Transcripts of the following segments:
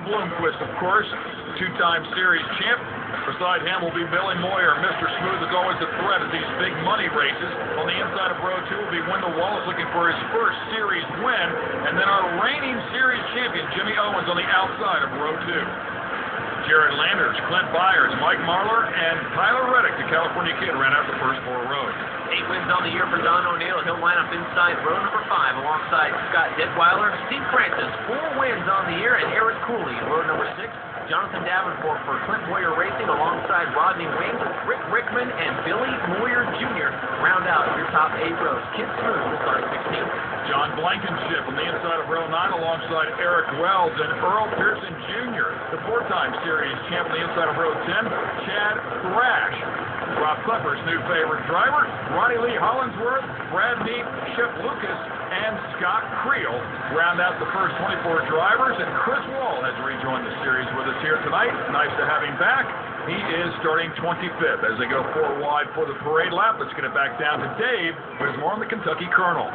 Bloomquist, of course, two-time series champ. Beside him will be Billy Moyer. Mr. Smooth is always a threat at these big money races. On the inside of row 2 will be Wendell Wallace looking for his first series win. And then our reigning series champion, Jimmy Owens, on the outside of row 2. Jared Landers, Clint Byers, Mike Marlar, and Tyler Reddick, the California kid, ran out the first 4 rows. 8 wins on the year for Don O'Neill. He'll line up inside row number 5 alongside Scott Detweiler. Steve Francis, 4 wins on the year, and Eric Cooley in row number 6. Jonathan Davenport for Clint Boyer Racing alongside Rodney Wing, Rick Rickman, and Billy Moyer Jr. round out your top 8 rows. Kid Smooth will start 16th. John Blankenship on the inside of row 9 alongside Eric Wells and Earl Pearson Jr., the 4-time series champ on the inside of row 10, Chad Thrash. Rob Klepper's new favorite driver, Ronnie Lee Hollingsworth, Brad Neat, Shep Lucas, and Scott Creel round out the first 24 drivers, and Chris Wall has rejoined the series with us here tonight. Nice to have him back. He is starting 25th as they go 4 wide for the parade lap. Let's get it back down to Dave, who is more on the Kentucky Colonel.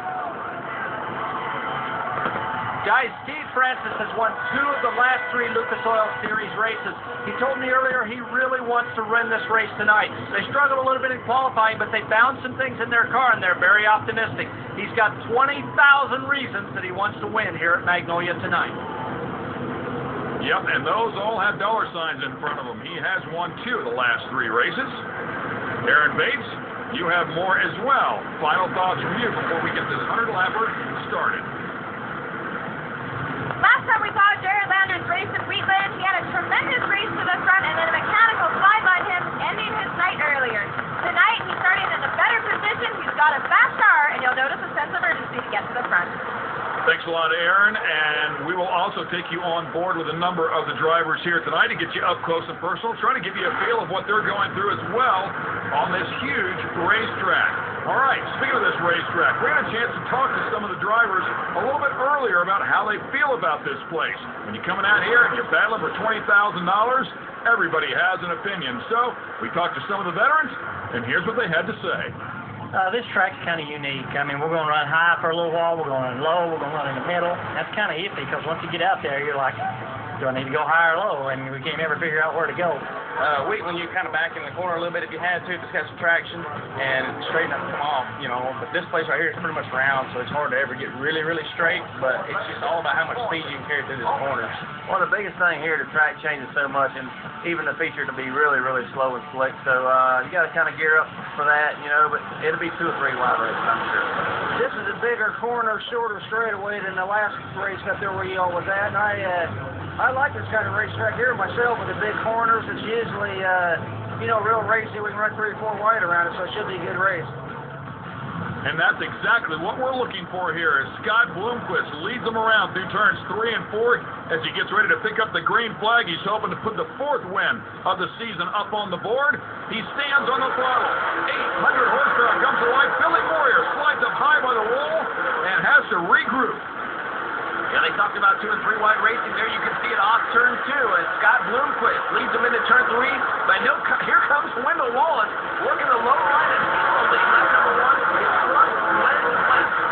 Guys, Steve Francis has won 2 of the last 3 Lucas Oil Series races. He told me earlier he really wants to win this race tonight. They struggled a little bit in qualifying, but they found some things in their car, and they're very optimistic. He's got 20,000 reasons that he wants to win here at Magnolia tonight. Yep, and those all have dollar signs in front of him. He has won 2 of the last 3 races. Aaron Bates, you have more as well. Final thoughts from you before we get this 100-lapper started. Last time we saw Jared Landers race at Wheatland, he had a tremendous race to the front and then a mechanical slide by him, ending his night earlier. Tonight, he's starting in a better position. He's got a fast car, and you'll notice a sense of urgency to get to the front. Thanks a lot, Aaron, and we will also take you on board with a number of the drivers here tonight to get you up close and personal, trying to give you a feel of what they're going through as well on this huge racetrack. All right, speaking of this racetrack, we had a chance to talk to some of the drivers a little bit earlier about how they feel about this place. When you're coming out here and you're battling for $20,000, everybody has an opinion. So we talked to some of the veterans, and here's what they had to say. This track's kind of unique. I mean, we're going to run high for a little while, we're going to run low, we're going to run in the middle. That's kind of iffy because once you get out there, you're like, do I need to go high or low? And we can't ever figure out where to go. When you kind of back in the corner a little bit if you had to, just got some traction and straighten up and come off, you know. But this place right here is pretty much round, so it's hard to ever get really, really straight. But it's just all about how much speed you can carry through these corners. Well, the biggest thing here, the track changes so much, and even the feature to be really, really slow and slick. So you got to kind of gear up for that, you know. But it'll be 2 or 3 wide races, I'm sure. This is a bigger corner, shorter straightaway than the last race up there where you all was at. And I like this kind of racetrack here myself with the big corners. It's usually, real racy. We can run 3 or 4 wide around it, so it should be a good race. And that's exactly what we're looking for here as Scott Bloomquist leads them around through turns 3 and 4 as he gets ready to pick up the green flag. He's hoping to put the 4th win of the season up on the board. He stands on the throttle. 800 horsepower comes to life. Billy Moyer slides up high by the wall and has to regroup. Yeah, they talked about 2 and 3 wide racing there. You can see it off turn 2 as Scott Bloomquist leads them into turn 3. But here comes Wendell Wallace working the low line and solidly left number 1.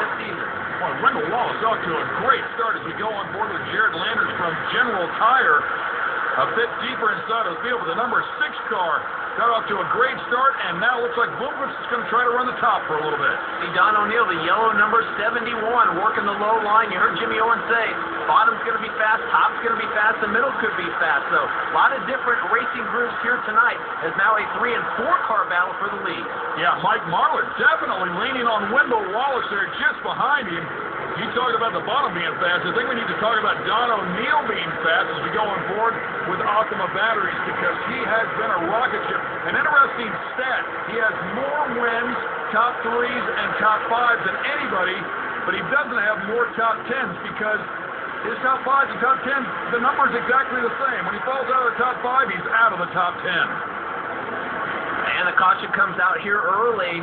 This season. Well, Wendell Wallace off to a great start as we go on board with Jared Landers from General Tire. A bit deeper inside of the field with the number 6 car. Got off to a great start, and now looks like Bloomquist is going to try to run the top for a little bit. See Don O'Neill, the yellow number 71, working the low line. You heard Jimmy Owens say, bottom's going to be fast, top's going to be fast, the middle could be fast. So a lot of different racing groups here tonight. There's now a 3 and 4 car battle for the lead. Yeah, Mike Marlar definitely leaning on Wendell Wallace there just behind him. You talk about the bottom being fast. I think we need to talk about Don O'Neill being fast as we go on board with Optima batteries because he has been a rocket ship. An interesting stat, he has more wins, top 3s and top 5s than anybody, but he doesn't have more top 10s because his top 5s and top 10s, the number's exactly the same. When he falls out of the top 5, he's out of the top 10. And the caution comes out here early.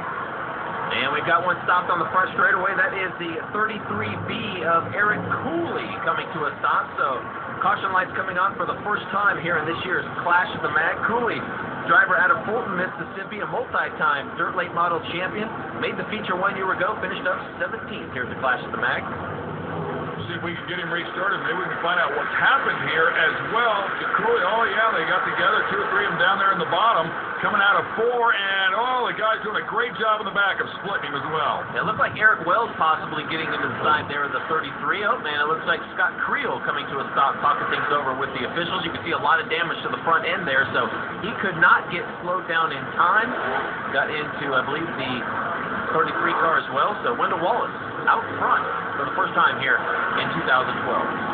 And we've got one stopped on the front straightaway. That is the 33B of Eric Cooley coming to a stop. So caution lights coming on for the first time here in this year's Clash of the Mag. Cooley, driver out of Fulton, Mississippi, a multi-time dirt late model champion. Made the feature 1 year ago, finished up 17th here at the Clash of the Mag. See, if we can get him restarted. Maybe we can find out what's happened here as well. Oh, yeah, they got together. 2 or 3 of them down there in the bottom, coming out of 4, and the guy's doing a great job in the back of splitting him as well. Yeah, it looked like Eric Wells possibly getting into the side there of the 33. Oh, man, it looks like Scott Creel coming to a stop, talking things over with the officials. You can see a lot of damage to the front end there, so he could not get slowed down in time. Got into, I believe, the 33 car as well, so Wendell Wallace out front for the first time here in 2012.